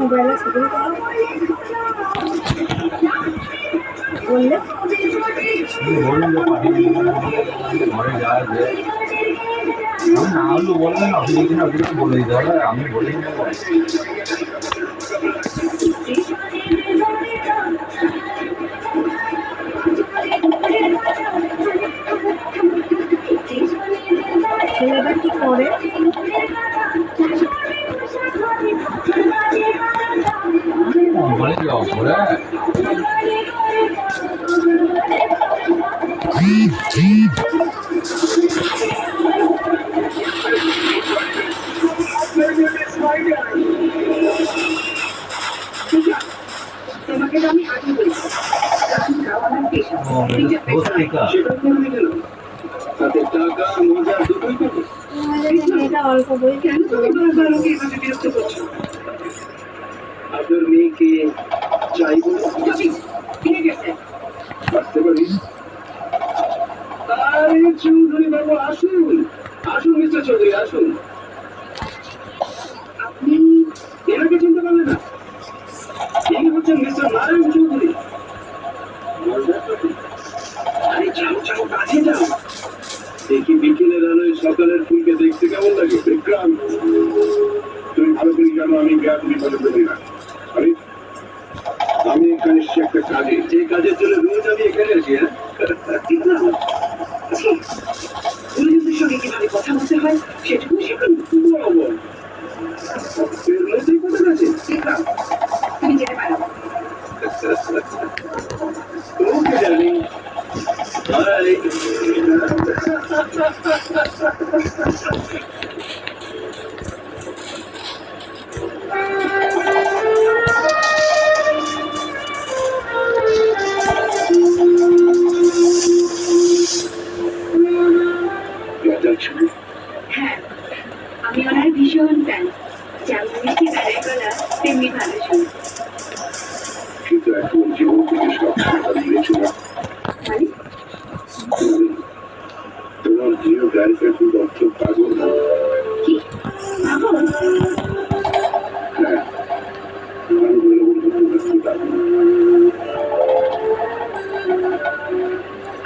মোবাইলে ছবি বললে ঘরে যায় যে না হলে বলবেন আপনি কিনা বলে দিতে হবে আমি বলে দিতে পারি। ছেলেটা কি করে? কোম্পানি জব করে। অল্প বই কেন আপনার মেয়েকে চাই বলে আসতে পারি? আরে চৌধুরী বাবু আসুন, আসুন মিস্টার চৌধুরী আসুন। আপনি এনাকে চিনতে পারলেন না? ইনি হচ্ছেন মিস্টার নারায়ণ চৌধুরী। আরে যাও যাও কাছে যাও। দেখি বিকেলের আলোয় সকালের ফুলকে দেখতে কেমন লাগে? বিক্রান্ত, তুমি ভালো করে জানো আমি গ্রাম বিপদে পড়ি না। আমি এখানে এসেছি একটা কাজে, যে কাজের জন্য রোজ আমি এখানে আসি। হ্যাঁ পুলিশের সঙ্গে কিভাবে কথা বলতে হয় সেটুকু শেখানো। এর মধ্যেই কথা আছে। তুমি যেতে পারো। ওকে জানি। হ্যাঁ, আমি ওনার ভীষণ ফ্যান। যেমন মিষ্টি গানের গলা তেমনি ভালো শুনি। কিন্তু এখন জীবন থেকে সব হারিয়েছে না। তোমার প্রিয় গায়িকা খুব অর্থ পাগল। কি পাগল? হ্যাঁ, আমি বলে বলবো তোমার কি পাগল।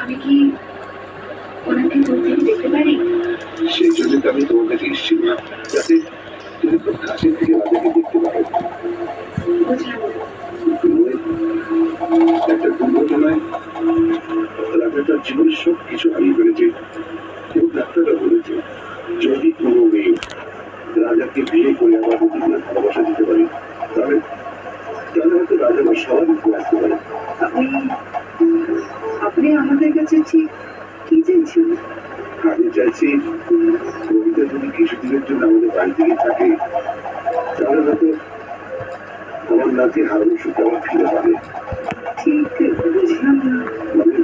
আমি কি ওনাকে দূর থেকে দেখতে পারি? সেই জন্য আমি তোমার কাছে এসেছি না, যাতে তুমি খুব কাছে থেকে রাজাকে দেখতে পারো। বুঝলাম। একটা দুর্ঘটনায় রাজা তার জীবনের সব কিছু হারিয়ে ফেলেছে এবং ডাক্তাররা বলেছে যদি কোনো মেয়ে রাজাকে বিয়ে করে আমার জীবনে ভালোবাসা দিতে পারে তাহলে তাহলে হয়তো রাজা আমার স্বাভাবিক হয়ে আসতে পারে। আপনি আমাদের কাছে ঠিক কি চাইছেন? আমি চাইছি কবিতা যদি কিছুদিনের জন্য আমাদের বাড়ি থেকে থাকে তাহলে হয়তো আমার নাতি হারানোর সুখ আমার ফিরে পাবে। ঠিক বুঝলাম না। মানে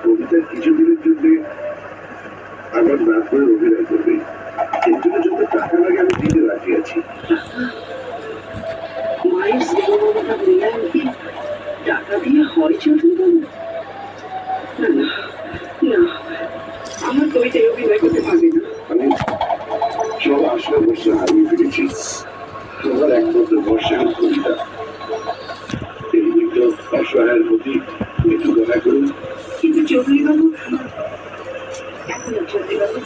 কবিতার কিছুদিনের জন্য আমার নাচ করে অভিনয় করবে, এর জন্য যত টাকা লাগে আমি দিতে রাজি আছি। মায়ের স্নেহমমতা মূল্যায়নকে টাকা দিয়ে হয় চৌধুরী বাবু? না না না, আমার কবিতায় অভিনয় করতে পারবে না। আমি সব আসলে বর্ষা হারিয়ে ফেলেছি। তোমার একমাত্র ভরসা কবিতা। এই বৃদ্ধ অসহায়ের প্রতি একটু দয়া করুন। কিন্তু চৌধুরী বাবু, এখন চৌধুরী বাবু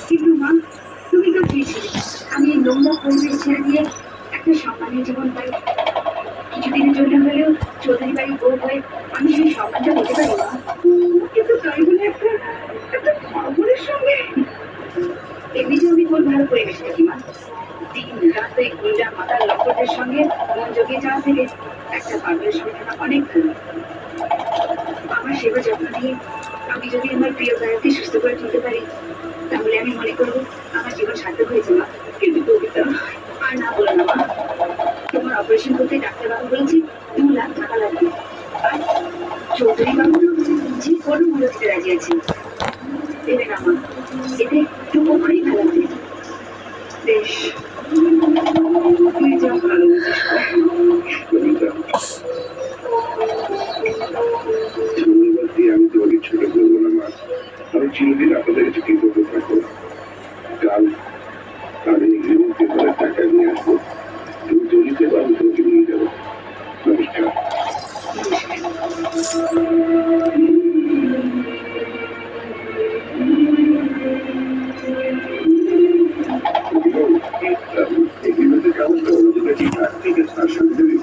কিন্তু মা, তুমি তো চেয়েছিলে আমি এই নোংরা পরিবেশ ছেড়ে দিয়ে একটা সম্মানের জীবন পাই। কিছুদিনের জন্য হলেও চৌধুরী বাড়ি বউ হয়ে আমি সেই সম্মানটা পেতে পারি না। কিন্তু তাই বলে একটা একটা খবরের সঙ্গে এমনিতে আমি কোন ভালো পরিবেশ থাকি মা। দিন রাত এই গুন্ডা মাতার লক্ষ্যদের সঙ্গে মন জগিয়ে যাওয়া থেকে একটা পাগলের সঙ্গে থাকা অনেক ভালো। আমার সেবা যত্ন নিয়ে আমি যদি আমার প্রিয় গায়ককে সুস্থ করে তুলতে পারি তাহলে আমি মনে করবো আমার জীবন সার্থক হয়েছে মা। কিন্তু কবিতা আর না বলো না মা, তোমার অপারেশন করতে ডাক্তারবাবু বলেছে 2 লাখ টাকা লাগবে। আর চৌধুরী বাবু যে কোনো মূল্য দিতে রাজি আছি। দেবে না মা, এতে একটু পক্ষই ফেলাতে। বেশ, তুই যা ভালো বুঝিস কর। কবিতা, ধন্যবাদ দিয়ে আমি তোমাকে ছোট করবো না মা। আমি চিরদিন আপনাদের কাছে কৃতজ্ঞ থাকবো। কাল আমি এগ্রিমেন্ট পেপারের টাকা নিয়ে আসবো। তুমি দলিতে বা আমি তোমাকে নিয়ে যাবো। নমস্কার। এগ্রিমেন্টের কাগজটা অনুযায়ী ঠিকঠাক ঠিক আছে, তার সঙ্গে যদি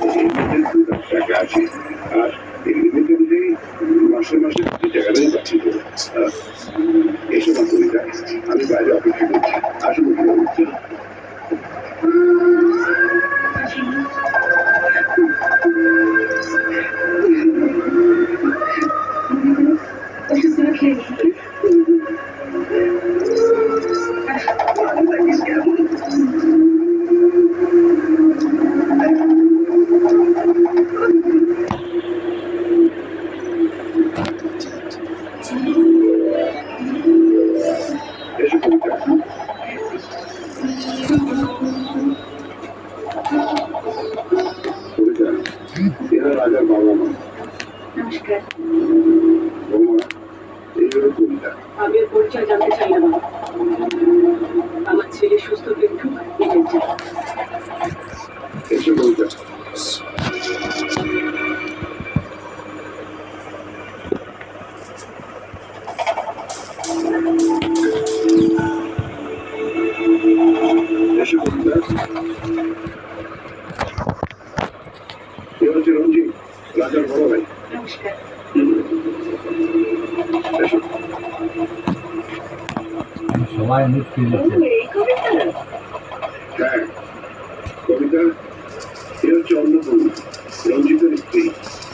এগ্রিমেন্টের টাকা আছে আর এগ্রিমেন্ট অনুযায়ী মাসে মাসে টাকাটাই পাচ্ছি তো এসব কবিতা আমি বাইরে অপেক্ষা করছি। আসলে কি ওষুধগুলো খেয়ে নিই। এসব কবিতা কবিতা এরা রাজার বাবা মা। নমস্কার। বৌমা, এই হলো কবিতা। আমি ওর পরিচয় জানতে চাই না বাবা। আমার ছেলে সুস্থ কিন্তু এটাই চাই। এসব কবিতা এসব কবিতা এ হচ্ছে রঞ্জিত, রাজার বড় ভাই। নমস্কার। এসব সবাই মুক্তি ও, দিচ্ছে। এই কবিতা? হ্যাঁ, কবিতা এ হচ্ছে অন্নপূর্ণা, রঞ্জিতের স্ত্রী,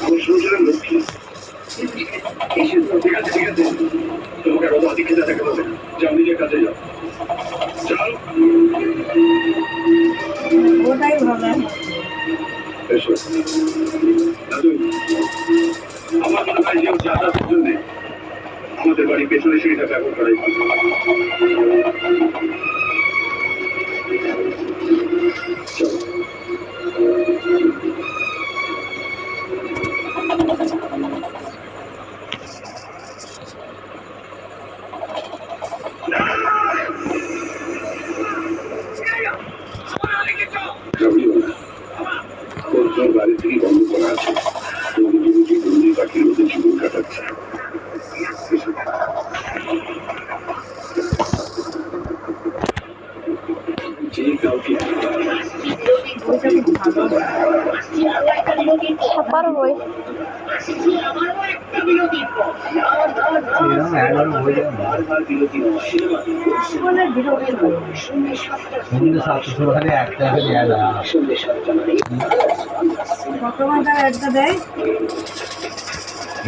আমার সংসারের লক্ষ্মী। নমস্কার। এসব ঠিক আছে ঠিক আছে, তোমাকে রোদ আদিকে দেখা হবে। যাও নিজের কাছে যাও, যাও। ওটাই ভালো। এসো দাদু, আমার মনে হয় যে যাতায়াতের জন্য আমাদের বাড়ি পেছনে সিঁড়িটা ব্যবহার করাই ভালো। চলো। যাবিও না, তোর বাড়ি থেকে বন্ধ করা আছে। তুমি বুঝি বন্দি পাখির মতো জীবন কাটাচ্ছে। এসো। যে কাউকে ওইটা খুব ভালো। পারবই। এরকম একবার হয়ে যাবে না। বারবার বিরতি নয়, জীবনে বিরক্তি লাগে। সন্ধ্যে 7টার খালি একটা খালি এলা। সন্ধ্যে 7টা মানে বর্তমান তার একটা দেয়।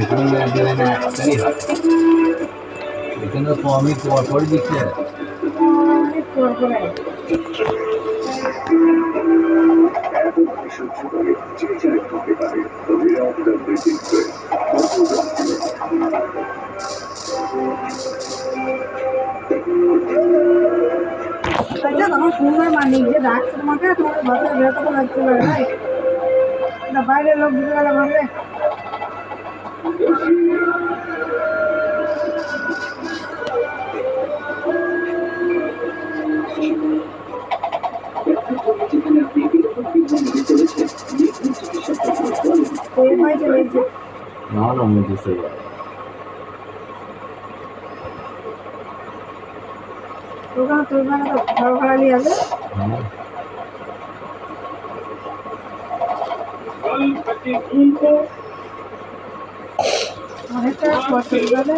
এখানে দেবে না, একটাই হয়। এখানে কমই পরপরই দিচ্ছে। অনেক পর করে। এতভাবে সহ্য করে চেয়ে চেয়ে করতে পারে বিরাট ব্রিটিশ আচ্ছা, তখন সুন্দর মানিক যে ডাকছে তোমাকে, তোমাকে ঘরে বেরোতে তো লাগছে না, রাইট? না, বাইরের লোক ঢুকে গেলে ভাববে। যেখানে আপনি এরকম বিভ্রান্তি করেছেন তো এর ভাই চলে এসেছে। না না আমি বুঝতে পারি। ওখানে তোর মানে তো ঘর ভাড়া নিয়ে আসবে। হ্যাঁ। অনেকটা খরচ হয়ে যাবে।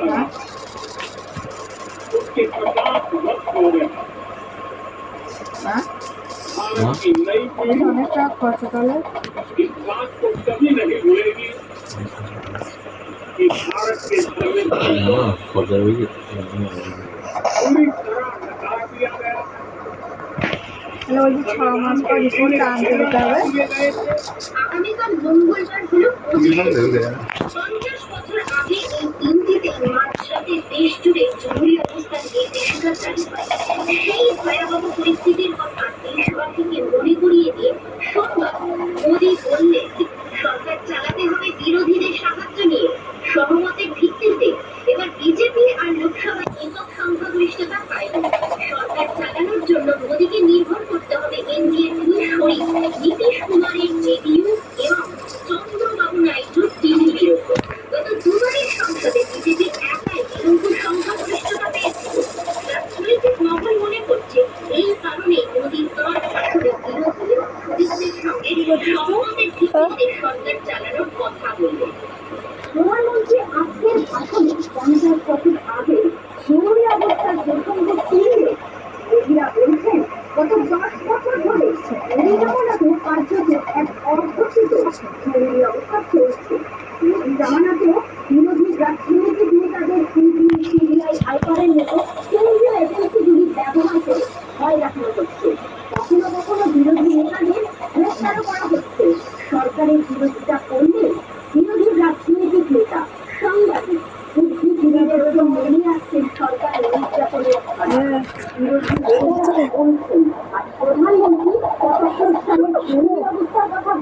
হ্যাঁ? হ্যাঁ? এটা অনেকটা খরচ তাহলে। খরচা হয়ে গেছে। তাহলে ওই যে 6 মাস পর রিপোর্টটা আনতে দিতে হবে। আগামীকাল মঙ্গলবার হলো কিরকম দেখবে 50 বছর আগে এই দিনটিতে মাঝরাতে দেশ জুড়ে জরুরি অবস্থা নিয়ে দেশটা চালু হয়। সেই ভয়াবহ পরিস্থিতির কথা দেশবাসীকে মনে করিয়ে দিয়ে সোমবার মোদী বললেন, সরকার চালাতে হবে বিরোধীদের সাহায্য নিয়ে সহমতের ভিত্তিতে। এবার বিজেপি আর লোকসভায় একক সংখ্যাগরিষ্ঠতা পায়নি। সরকার চালানোর জন্য মোদীকে নির্ভর করতে হবে এনডিএর দুই শরিক নীতিশ কুমারের জেডিইউ এবং চন্দ্রবাবু নাইডুর টিডিপির উপর। গত দুবারের সংসদে বিজেপি একাই বিলম্ব সংখ্যাগরিষ্ঠতা পেয়েছিল। রাজনৈতিক মহল মনে করছে এই কারণে মোদীর দল আসলে বিরোধী এবং শরিকদের সঙ্গে সহমতের ভিত্তিতে সরকার চালানোর কথা বলবে। প্রধানমন্ত্রী আজকের ভাষণে 50 বছর আগে জরুরি অবস্থার প্রসঙ্গ তুললে মোদীরা বলছেন, গত 10 বছর ধরে এই জামানাতে কার্যত এক অঘোষিত জরুরি অবস্থা চলছে। এই জামানাতেও বিরোধী রাজনৈতিক নেতাদের ইডি, সিবিআই, আইপারের মতো কেন্দ্রীয় এজেন্সিগুলি ব্যবহার করে ভয় দেখানো হচ্ছে। কখনো কখনো বিরোধী নেতাদের গ্রেফতারও করা হচ্ছে। সরকারের বিরোধিতা করলে বিরোধী রাজনৈতিক নেতা, সাংবাদিক, বুদ্ধিজীবীদের উপর মনে আসছেন সরকার নির্যাতনের বিরোধী বলছেন। আর প্রধানমন্ত্রী কতক্ষণ স্থানে জরুরি অবস্থার কথা